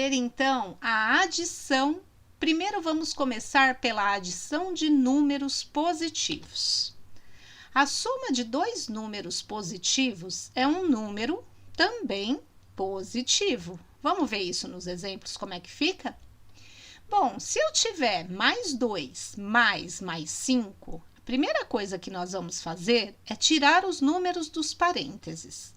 fazer, então, a adição. Primeiro, vamos começar pela adição de números positivos. A soma de dois números positivos é um número também positivo. Vamos ver isso nos exemplos, como é que fica? Bom, se eu tiver mais 2 mais 5, a primeira coisa que nós vamos fazer é tirar os números dos parênteses.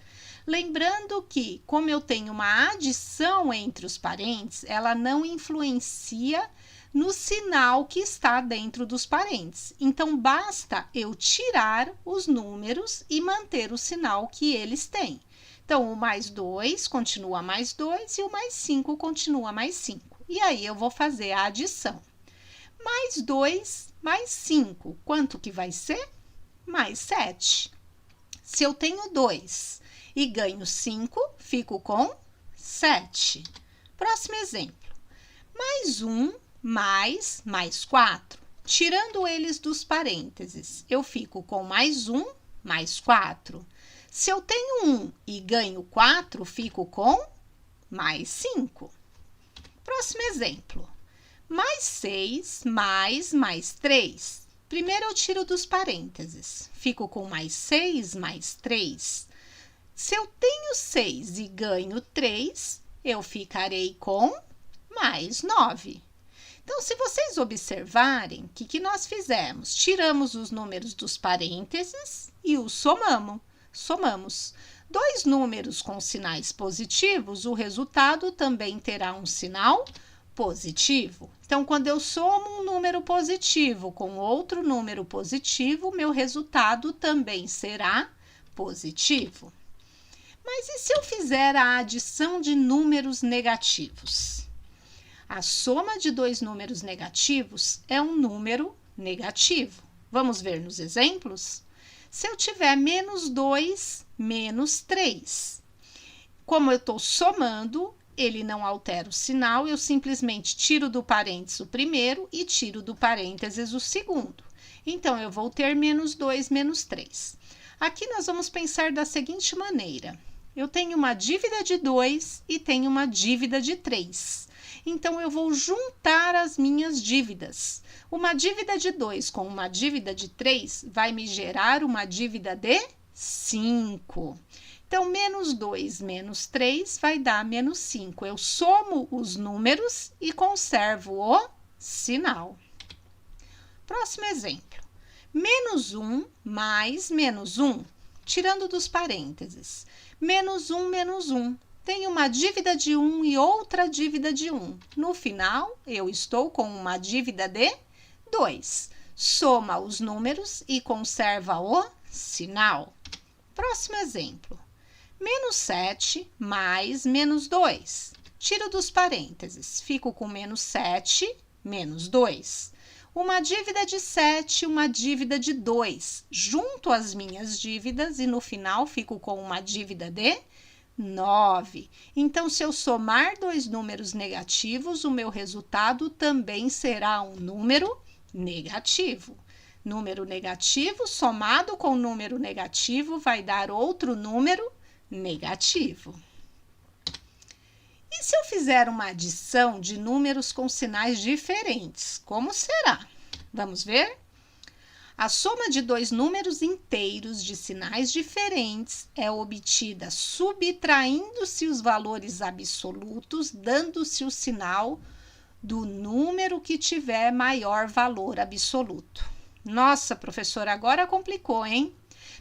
Lembrando que, como eu tenho uma adição entre os parênteses, ela não influencia no sinal que está dentro dos parênteses. Então, basta eu tirar os números e manter o sinal que eles têm. Então, o mais 2 continua mais 2 e o mais 5 continua mais 5. E aí, eu vou fazer a adição. Mais 2 mais 5, quanto que vai ser? Mais 7. Se eu tenho 2 e ganho 5, fico com 7. Próximo exemplo. Mais 1 mais 4. Tirando eles dos parênteses, eu fico com mais 1 mais 4. Se eu tenho 1 e ganho 4, fico com mais 5. Próximo exemplo. Mais 6 mais 3. Primeiro eu tiro dos parênteses. Fico com mais 6 mais 3. Se eu tenho 6 e ganho 3, eu ficarei com mais 9. Então, se vocês observarem, o que nós fizemos? Tiramos os números dos parênteses e os somamos. Dois números com sinais positivos, o resultado também terá um sinal positivo. Então, quando eu somo um número positivo com outro número positivo, meu resultado também será positivo. Mas e se eu fizer a adição de números negativos? A soma de dois números negativos é um número negativo. Vamos ver nos exemplos? Se eu tiver menos 2, menos 3. Como eu estou somando, ele não altera o sinal, eu simplesmente tiro do parênteses o primeiro e tiro do parênteses o segundo. Então, eu vou ter menos 2, menos 3. Aqui nós vamos pensar da seguinte maneira. Eu tenho uma dívida de 2 e tenho uma dívida de 3. Então, eu vou juntar as minhas dívidas. Uma dívida de 2 com uma dívida de 3 vai me gerar uma dívida de 5. Então, menos 2 menos 3 vai dar menos 5. Eu somo os números e conservo o sinal. Próximo exemplo. Menos 1 mais menos 1, tirando dos parênteses. Menos 1 menos 1. Tenho uma dívida de 1 e outra dívida de 1. No final, eu estou com uma dívida de 2. Soma os números e conserva o sinal. Próximo exemplo. Menos 7 mais menos 2. Tiro dos parênteses. Fico com menos 7, menos 2. Uma dívida de 7, uma dívida de 2. Junto as minhas dívidas e no final fico com uma dívida de 9. Então, se eu somar dois números negativos, o meu resultado também será um número negativo. Número negativo somado com número negativo vai dar outro número negativo. E se eu fizer uma adição de números com sinais diferentes, como será? Vamos ver? A soma de dois números inteiros de sinais diferentes é obtida subtraindo-se os valores absolutos, dando-se o sinal do número que tiver maior valor absoluto. Nossa, professora, agora complicou, hein?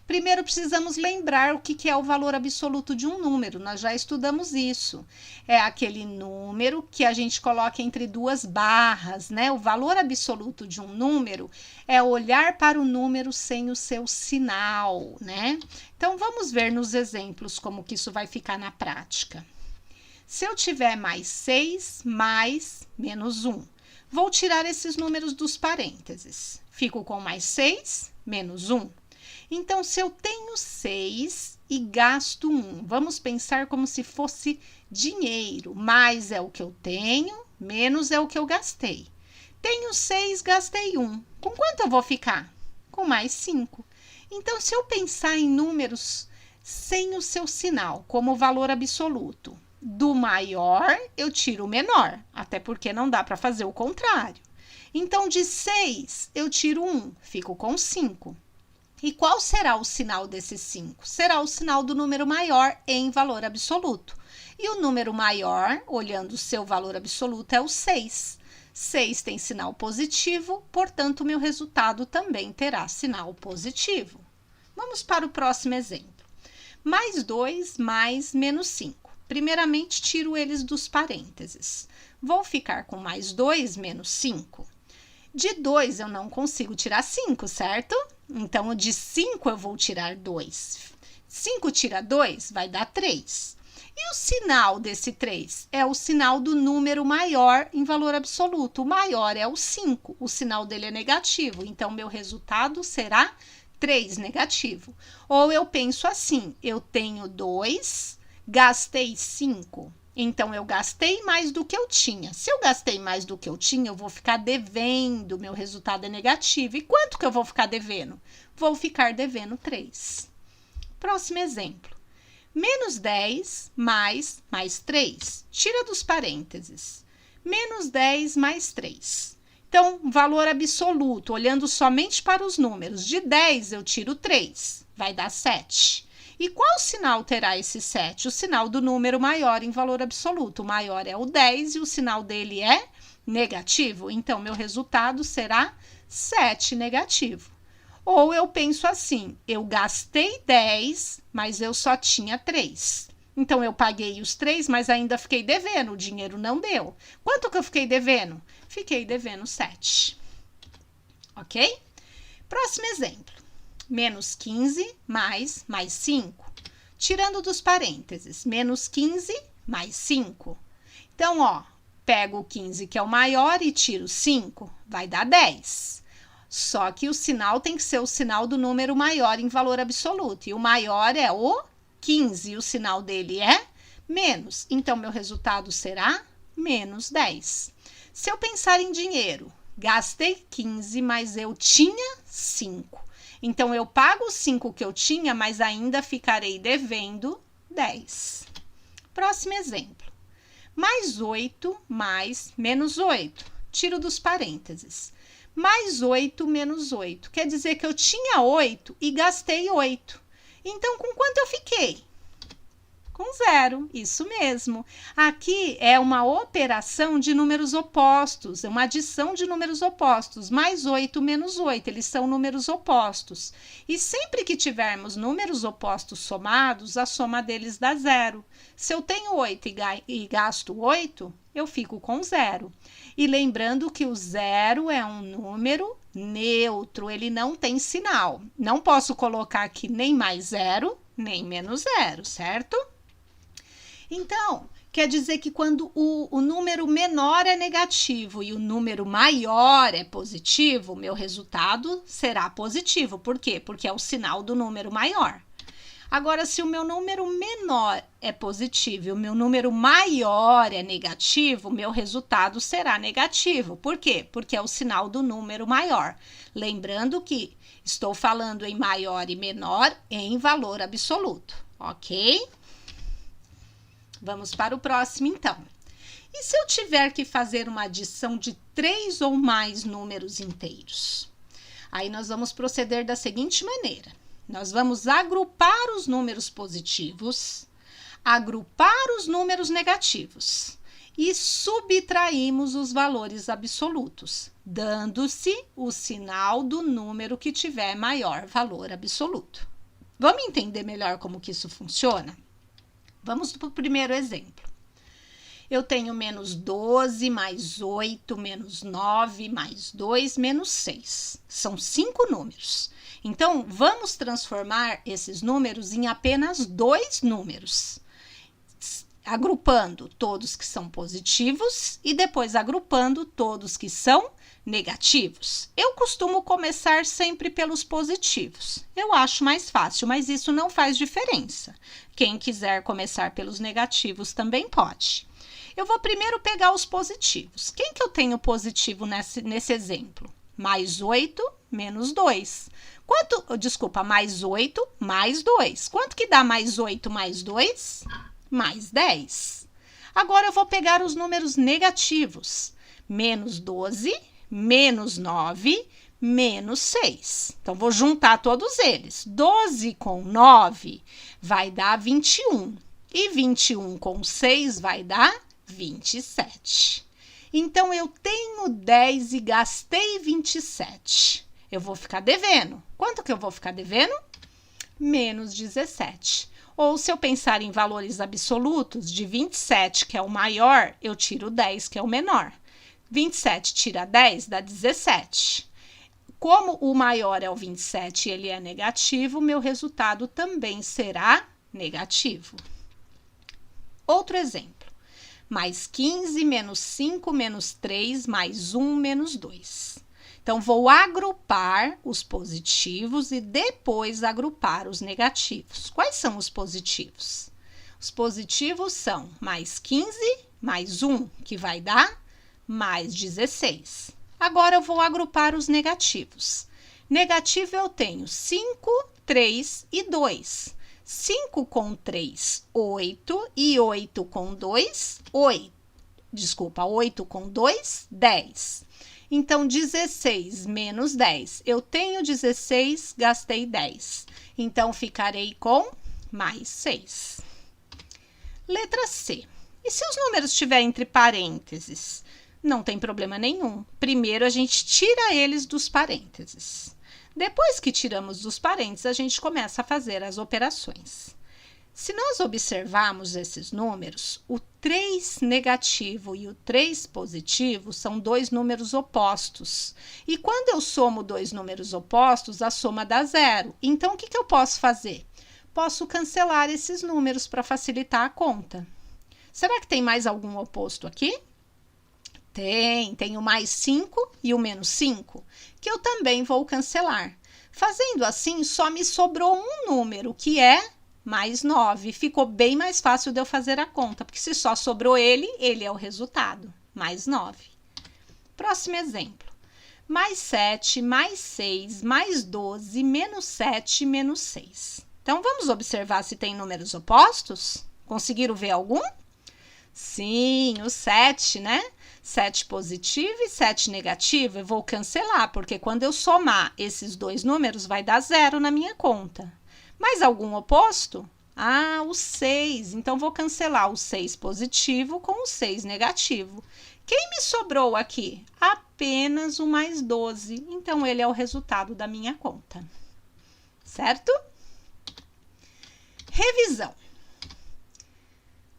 Primeiro, precisamos lembrar o que é o valor absoluto de um número. Nós já estudamos isso. É aquele número que a gente coloca entre duas barras, né? O valor absoluto de um número é olhar para o número sem o seu sinal, né? Então, vamos ver nos exemplos como que isso vai ficar na prática. Se eu tiver mais 6 mais menos 1, vou tirar esses números dos parênteses. Fico com mais 6 menos 1. Então, se eu tenho 6 e gasto 1, vamos pensar como se fosse dinheiro. Mais é o que eu tenho, menos é o que eu gastei. Tenho 6, gastei 1. Com quanto eu vou ficar? Com mais 5. Então, se eu pensar em números sem o seu sinal, como valor absoluto, do maior, eu tiro o menor, até porque não dá para fazer o contrário. Então, de 6, eu tiro 1, fico com 5. E qual será o sinal desse 5? Será o sinal do número maior em valor absoluto. E o número maior, olhando o seu valor absoluto, é o 6. 6 tem sinal positivo, portanto, o meu resultado também terá sinal positivo. Vamos para o próximo exemplo. Mais 2 mais menos 5. Primeiramente, tiro eles dos parênteses. Vou ficar com mais 2 menos 5. De 2 eu não consigo tirar 5, certo? Então, de 5 eu vou tirar 2. 5 tira 2 vai dar 3. E o sinal desse 3? É o sinal do número maior em valor absoluto. O maior é o 5. O sinal dele é negativo. Então, meu resultado será 3 negativo. Ou eu penso assim, eu tenho 2, gastei 5. Então, eu gastei mais do que eu tinha. Se eu gastei mais do que eu tinha, eu vou ficar devendo. Meu resultado é negativo. E quanto que eu vou ficar devendo? Vou ficar devendo 3. Próximo exemplo. Menos 10 mais 3. Tira dos parênteses. Menos 10 mais 3. Então, valor absoluto, olhando somente para os números. De 10 eu tiro 3. Vai dar 7. E qual sinal terá esse 7? O sinal do número maior em valor absoluto. O maior é o 10 e o sinal dele é negativo. Então, meu resultado será 7 negativo. Ou eu penso assim, eu gastei 10, mas eu só tinha 3. Então, eu paguei os 3, mas ainda fiquei devendo, o dinheiro não deu. Quanto que eu fiquei devendo? Fiquei devendo 7. Ok? Próximo exemplo. Menos 15 mais 5. Tirando dos parênteses, menos 15 mais 5. Então, ó, pego o 15, que é o maior, e tiro 5, vai dar 10. Só que o sinal tem que ser o sinal do número maior em valor absoluto. E o maior é o 15, e o sinal dele é menos. Então, meu resultado será menos 10. Se eu pensar em dinheiro, gastei 15, mas eu tinha 5. Então, eu pago os 5 que eu tinha, mas ainda ficarei devendo 10. Próximo exemplo. Mais 8 mais menos 8. Tiro dos parênteses. Mais 8 menos 8. Quer dizer que eu tinha 8 e gastei 8. Então, com quanto eu fiquei? Com 0, isso mesmo. Aqui é uma operação de números opostos, é uma adição de números opostos. Mais 8 menos 8, eles são números opostos. E sempre que tivermos números opostos somados, a soma deles dá 0. Se eu tenho 8 e gasto 8, eu fico com 0. E lembrando que o 0 é um número neutro, ele não tem sinal. Não posso colocar aqui nem mais 0, nem menos 0, certo? Então, quer dizer que quando o número menor é negativo e o número maior é positivo, meu resultado será positivo. Por quê? Porque é o sinal do número maior. Agora, se o meu número menor é positivo e o meu número maior é negativo, meu resultado será negativo. Por quê? Porque é o sinal do número maior. Lembrando que estou falando em maior e menor em valor absoluto, ok? Vamos para o próximo, então. E se eu tiver que fazer uma adição de 3 ou mais números inteiros? Aí nós vamos proceder da seguinte maneira. Nós vamos agrupar os números positivos, agrupar os números negativos e subtraímos os valores absolutos, dando-se o sinal do número que tiver maior valor absoluto. Vamos entender melhor como que isso funciona? Vamos para o primeiro exemplo. Eu tenho menos 12, mais 8, menos 9, mais 2, menos 6. São 5 números. Então, vamos transformar esses números em apenas 2 números. Agrupando todos que são positivos e depois agrupando todos que são negativos. Eu costumo começar sempre pelos positivos. Eu acho mais fácil, mas isso não faz diferença. Quem quiser começar pelos negativos também pode. Eu vou primeiro pegar os positivos. Quem que eu tenho positivo nesse exemplo? Mais 8, menos 2. Mais 8, mais 2. Quanto que dá mais 8 mais 2? Mais 10. Agora eu vou pegar os números negativos. Menos 12, menos 9, menos 6. Então, vou juntar todos eles. 12 com 9 vai dar 21. E 21 com 6 vai dar 27. Então, eu tenho 10 e gastei 27. Eu vou ficar devendo. Quanto que eu vou ficar devendo? Menos 17. Ou se eu pensar em valores absolutos, de 27, que é o maior, eu tiro 10, que é o menor. 27 tira 10, dá 17. Como o maior é o 27 e ele é negativo, meu resultado também será negativo. Outro exemplo. Mais 15, menos 5, menos 3, mais 1, menos 2. Então, vou agrupar os positivos e depois agrupar os negativos. Quais são os positivos? Os positivos são mais 15, mais 1, que vai dar mais 16. Agora, eu vou agrupar os negativos. Negativo eu tenho 5, 3 e 2. 5 com 3, 8. E 8 com 2, 8. Desculpa, 8 com 2, 10. Então, 16 menos 10. Eu tenho 16, gastei 10. Então, ficarei com mais 6. Letra C. E se os números estiverem entre parênteses? Não tem problema nenhum. Primeiro, a gente tira eles dos parênteses. Depois que tiramos dos parênteses, a gente começa a fazer as operações. Se nós observarmos esses números, o 3 negativo e o 3 positivo são dois números opostos. E quando eu somo dois números opostos, a soma dá zero. Então, o que eu posso fazer? Posso cancelar esses números para facilitar a conta. Será que tem mais algum oposto aqui? Tem o mais 5 e o menos 5, que eu também vou cancelar. Fazendo assim, só me sobrou um número, que é mais 9. Ficou bem mais fácil de eu fazer a conta, porque se só sobrou ele é o resultado, mais 9. Próximo exemplo. Mais 7, mais 6, mais 12, menos 7, menos 6. Então, vamos observar se tem números opostos? Conseguiram ver algum? Sim, o 7, né? 7 positivo e 7 negativo, eu vou cancelar, porque quando eu somar esses dois números, vai dar zero na minha conta. Mais algum oposto? Ah, o 6. Então, vou cancelar o 6 positivo com o 6 negativo. Quem me sobrou aqui? Apenas o mais 12. Então, ele é o resultado da minha conta. Certo? Revisão.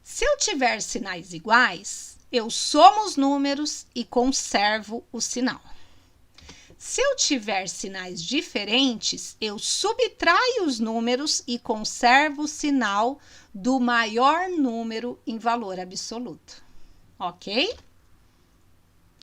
Se eu tiver sinais iguais, eu somo os números e conservo o sinal. Se eu tiver sinais diferentes, eu subtraio os números e conservo o sinal do maior número em valor absoluto. Ok?